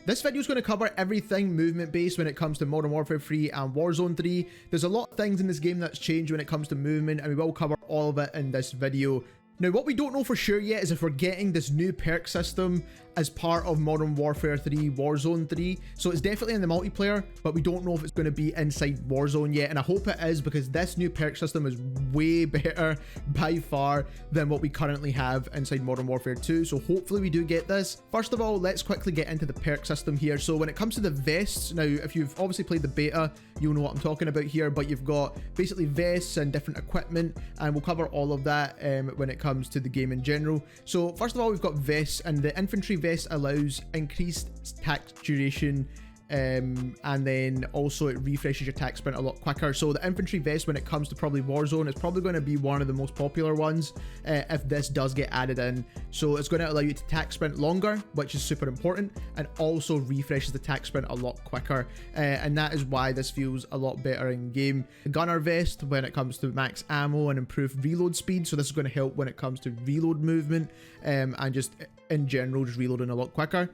This video is going to cover everything movement based when it comes to Modern Warfare 3 and Warzone 3. There's a lot of things in this game that's changed when it comes to movement, and we will cover all of it in this video. Now, what we don't know for sure yet is if we're getting this new perk system as part of Modern Warfare 3 Warzone 3. So it's definitely in the multiplayer, but we don't know if it's going to be inside Warzone yet. And I hope it is, because this new perk system is way better by far than what we currently have inside Modern Warfare 2. So hopefully we do get this. First of all, let's quickly get into the perk system here. So when it comes to the vests, now if you've obviously played the beta, you'll know what I'm talking about here, but you've got basically vests and different equipment, and we'll cover all of that when it comes to the game in general. So first of all, we've got vests, and the infantry vest allows increased tac duration, and then also it refreshes your tac sprint a lot quicker. So the infantry vest, when it comes to probably Warzone, it's probably going to be one of the most popular ones if this does get added in. So it's going to allow you to tac sprint longer, which is super important, and also refreshes the tac sprint a lot quicker, and that is why this feels a lot better in game. The gunner vest, when it comes to max ammo and improved reload speed, so this is going to help when it comes to reload movement, and just in general just reloading a lot quicker.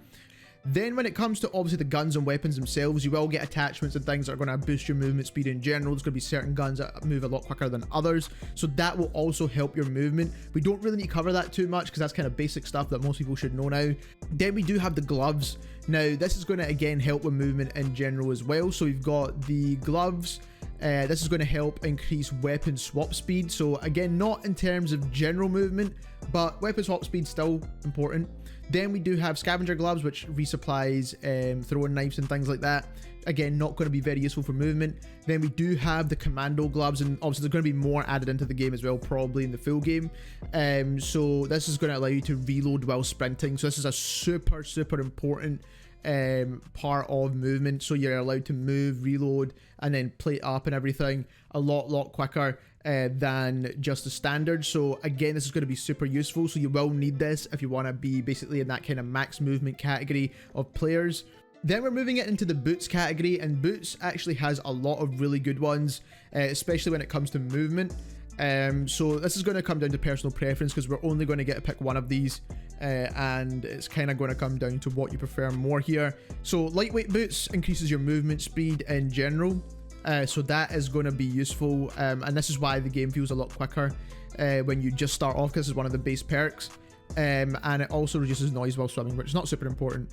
Then when it comes to obviously the guns and weapons themselves, you will get attachments and things that are going to boost your movement speed in general. There's going to be certain guns that move a lot quicker than others, so that will also help your movement. We don't really need to cover that too much because that's kind of basic stuff that most people should know now. Then we do have the gloves. Now this is going to again help with movement in general as well. So we've got the gloves. This is going to help increase weapon swap speed. So again, not in terms of general movement, but weapon swap speed still important. Then we do have scavenger gloves, which resupplies throwing knives and things like that. Again, not going to be very useful for movement. Then we do have the commando gloves, and obviously there's going to be more added into the game as well, probably in the full game. So this is going to allow you to reload while sprinting. So this is a super important part of movement. So you're allowed to move, reload, and then plate up and everything a lot quicker than just the standard. So again, this is going to be super useful. So you will need this if you want to be basically in that kind of max movement category of players. Then we're moving it into the boots category, and boots actually has a lot of really good ones, especially when it comes to movement. So this is going to come down to personal preference, because we're only going to get to pick one of these, and it's kind of going to come down to what you prefer more here. So lightweight boots increases your movement speed in general, so that is going to be useful, and this is why the game feels a lot quicker when you just start off, because it's one of the base perks, and it also reduces noise while swimming, which is not super important.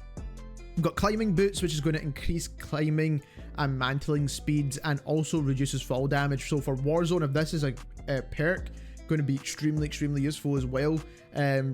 We've got climbing boots, which is going to increase climbing and mantling speeds, and also reduces fall damage. So for Warzone, if this is a perk, going to be extremely useful as well.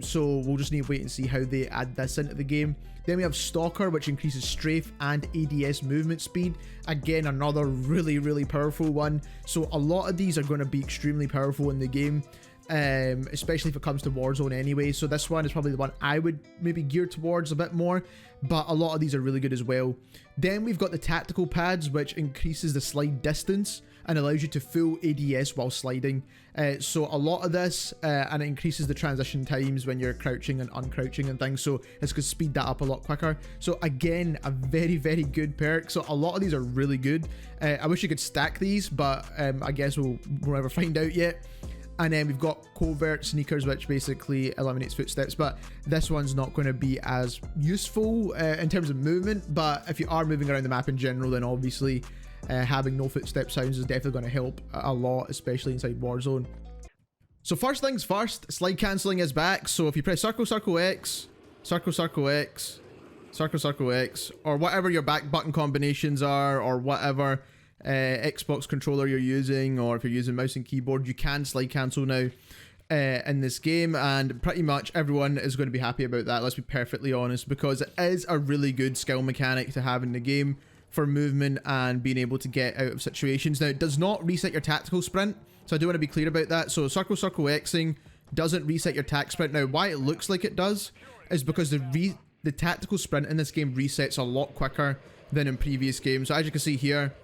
So we'll just need to wait and see how they add this into the game. Then we have Stalker, which increases strafe and ADS movement speed. Again, another really powerful one. So a lot of these are going to be extremely powerful in the game, especially if it comes to Warzone anyway. So this one is probably the one I would maybe gear towards a bit more, but a lot of these are really good as well. Then we've got the tactical pads, which increases the slide distance and allows you to full ADS while sliding. So a lot of this, and it increases the transition times when you're crouching and uncrouching and things, so it's going to speed that up a lot quicker. So again, a very good perk. So a lot of these are really good. I wish you could stack these, but I guess we'll never find out yet. And then we've got covert sneakers, which basically eliminates footsteps, but this one's not going to be as useful in terms of movement. But if you are moving around the map in general, then obviously having no footstep sounds is definitely going to help a lot, especially inside Warzone. So first things first, slide cancelling is back. So if you press circle X, circle X, circle X, or whatever your back button combinations are, or whatever Xbox controller you're using, or if you're using mouse and keyboard, you can slide cancel now in this game, and pretty much everyone is going to be happy about that, let's be perfectly honest, because it is a really good skill mechanic to have in the game for movement and being able to get out of situations. Now, it does not reset your tactical sprint, so I do want to be clear about that. So circle Xing doesn't reset your tac sprint. Now, why it looks like it does is because the tactical sprint in this game resets a lot quicker than in previous games. So as you can see here,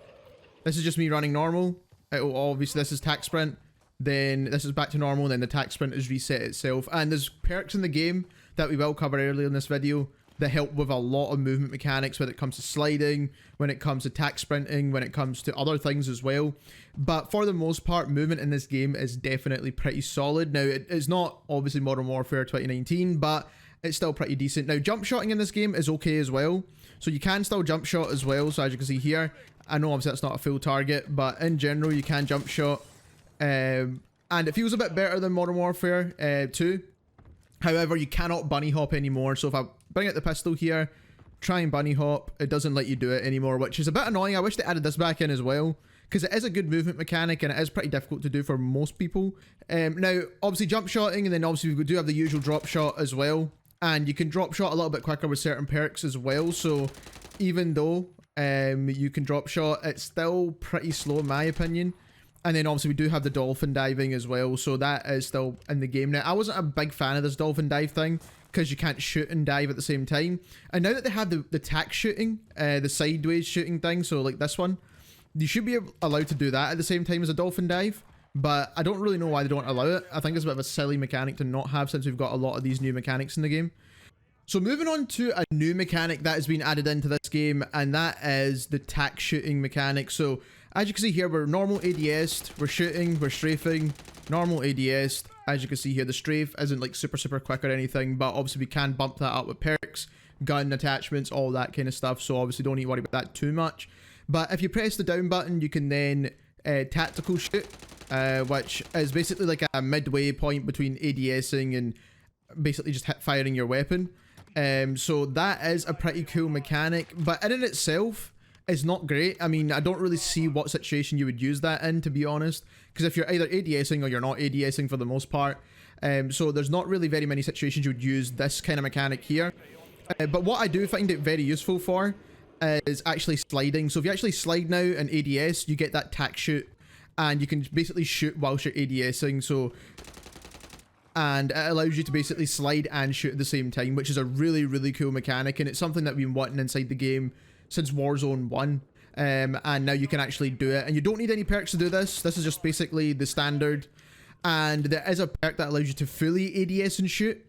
this is just me running normal. It'll obviously, this is tac sprint, then this is back to normal, then the tac sprint is reset itself. And there's perks in the game that we will cover earlier in this video that help with a lot of movement mechanics when it comes to sliding, when it comes to tac sprinting, when it comes to other things as well. But for the most part, movement in this game is definitely pretty solid. Now, it is not obviously Modern Warfare 2019, but it's still pretty decent. Now, jump shotting in this game is okay as well. So you can still jump shot as well. So as you can see here, I know obviously that's not a full target, but in general, you can jump shot. And it feels a bit better than Modern Warfare 2. However, you cannot bunny hop anymore. So if I bring out the pistol here, try and bunny hop, it doesn't let you do it anymore, which is a bit annoying. I wish they added this back in as well, because it is a good movement mechanic and it is pretty difficult to do for most people. Now, obviously jump shotting, and then obviously we do have the usual drop shot as well. And you can drop shot a little bit quicker with certain perks as well. So even though you can drop shot, it's still pretty slow in my opinion. And then obviously we do have the dolphin diving as well. So that is still in the game. Now, I wasn't a big fan of this dolphin dive thing because you can't shoot and dive at the same time. And now that they have the TAQ shooting, the sideways shooting thing, so like this one, you should be allowed to do that at the same time as a dolphin dive. But I don't really know why they don't allow it. I think it's a bit of a silly mechanic to not have, since we've got a lot of these new mechanics in the game. So moving on to a new mechanic that has been added into this game, and that is the TAQ shooting mechanic. So as you can see here, we're normal ADS, we're shooting, we're strafing, normal ADS. As you can see here, the strafe isn't like super quick or anything, but obviously we can bump that up with perks, gun attachments, all that kind of stuff. So obviously don't need to worry about that too much. But if you press the down button, you can then tactical shoot, which is basically like a midway point between ADSing and basically just hip firing your weapon. So that is a pretty cool mechanic, but in itself is not great. I mean, I don't really see what situation you would use that in, to be honest, because if you're either ADSing or you're not ADSing for the most part, so there's not really very many situations you would use this kind of mechanic here. But what I do find it very useful for is actually sliding. So if you actually slide now in ADS, you get that TAQ shoot, and you can basically shoot whilst you're ADSing. So, and it allows you to basically slide and shoot at the same time, which is a really cool mechanic, and it's something that we've been wanting inside the game since Warzone 1. And now you can actually do it, and you don't need any perks to do this. This is just basically the standard, and there is a perk that allows you to fully ADS and shoot,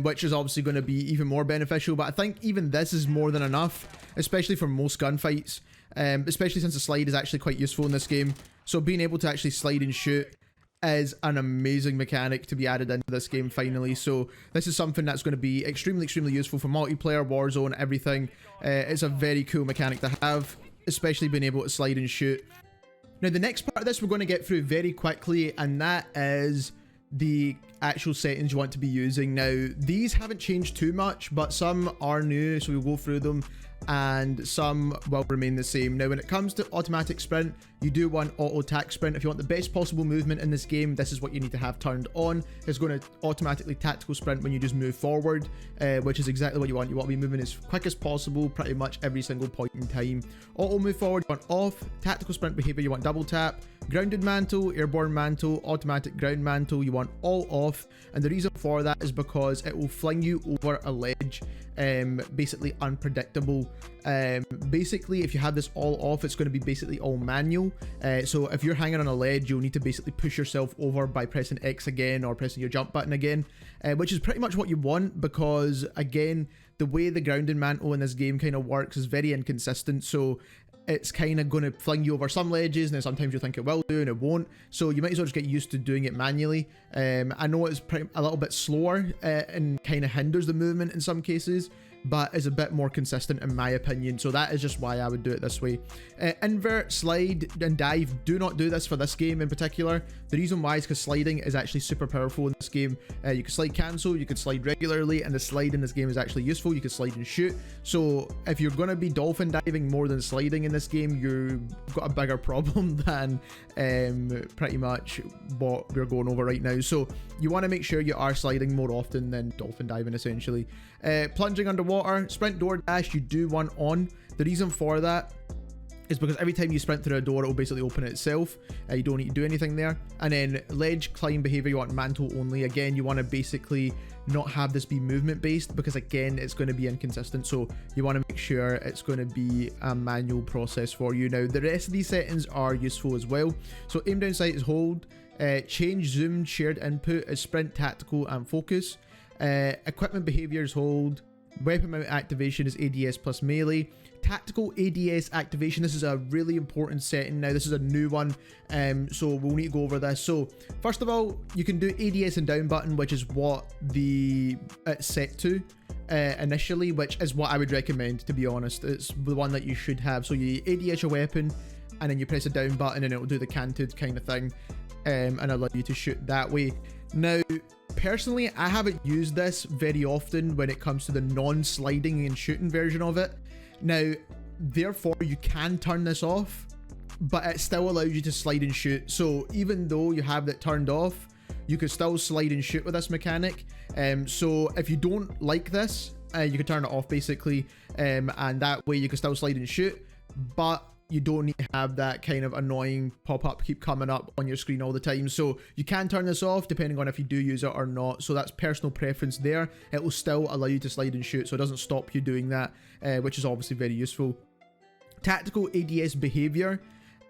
which is obviously going to be even more beneficial. But I think even this is more than enough, especially for most gunfights, especially since the slide is actually quite useful in this game. So being able to actually slide and shoot is an amazing mechanic to be added into this game finally. So this is something that's going to be extremely useful for multiplayer, Warzone, everything. It's a very cool mechanic to have, especially being able to slide and shoot. Now the next part of this we're going to get through very quickly, and that is the actual settings you want to be using. Now these haven't changed too much, but some are new, so we'll go through them, and some will remain the same. Now when it comes to automatic sprint, you do want auto TAQ sprint. If you want the best possible movement in this game, this is what you need to have turned on. It's going to automatically tactical sprint when you just move forward, which is exactly what you want. You want to be moving as quick as possible pretty much every single point in time. Auto move forward you want off. Tactical sprint behavior you want double tap. Grounded mantle, airborne mantle, automatic ground mantle you want all off, and the reason for that is because it will fling you over a ledge, basically unpredictable. Basically if you have this all off, it's going to be basically all manual. So if you're hanging on a ledge, you'll need to basically push yourself over by pressing X again or pressing your jump button again, which is pretty much what you want, because again the way the grounded mantle in this game kind of works is very inconsistent. So it's kind of going to fling you over some ledges, and then sometimes you think it will do and it won't. So you might as well just get used to doing it manually. I know it's a little bit slower and kind of hinders the movement in some cases, but is a bit more consistent in my opinion. So that is just why I would do it this way. Invert, slide, and dive. Do not do this for this game in particular. The reason why is because sliding is actually super powerful in this game. You can slide cancel, you can slide regularly, and the slide in this game is actually useful. You can slide and shoot. So if you're going to be dolphin diving more than sliding in this game, you've got a bigger problem than pretty much what we're going over right now. So you want to make sure you are sliding more often than dolphin diving essentially. Plunging underwater, sprint, door, dash, you do want on. The reason for that is because every time you sprint through a door, it will basically open it itself. You don't need to do anything there. And then ledge, climb behavior, you want mantle only. Again, you want to basically not have this be movement based, because again, it's going to be inconsistent. So you want to make sure it's going to be a manual process for you. Now, the rest of these settings are useful as well. So aim down sight is hold. Change zoom shared input is sprint, tactical, and focus. Equipment behavior is hold. Weapon mount activation is ADS plus melee. tactical ADS activation. This is a really important setting now. This is a new one, so we'll need to go over this. So first of all, you can do ADS and down button, which is what it's set to initially, which is what I would recommend, to be honest. It's the one that you should have. So you ADS your weapon, and then you press a down button, and it'll do the canted kind of thing, and allow you to shoot that way. Now, personally, I haven't used this very often when it comes to the non-sliding and shooting version of it. Now, therefore, you can turn this off, but it still allows you to slide and shoot. So even though you have that turned off, you could still slide and shoot with this mechanic. So if you don't like this, you can turn it off basically, and that way you can still slide and shoot, but you don't need to have that kind of annoying pop-up keep coming up on your screen all the time. So you can turn this off depending on if you do use it or not. So that's personal preference there. It will still allow you to slide and shoot, so it doesn't stop you doing that, which is obviously very useful. Tactical ADS behavior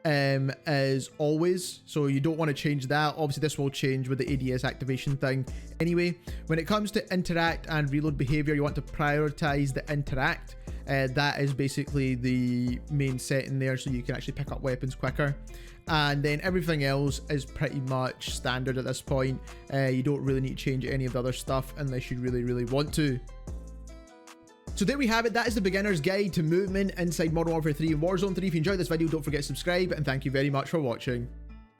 as always, so you don't want to change that. Obviously this will change with the ADS activation thing anyway. When it comes to interact and reload behavior, you want to prioritize the interact. That is basically the main setting there, so you can actually pick up weapons quicker. And then everything else is pretty much standard at this point. You don't really need to change any of the other stuff unless you really want to. So there we have it. That is the beginner's guide to movement inside Modern Warfare 3 and Warzone 3. If you enjoyed this video, don't forget to subscribe, and thank you very much for watching.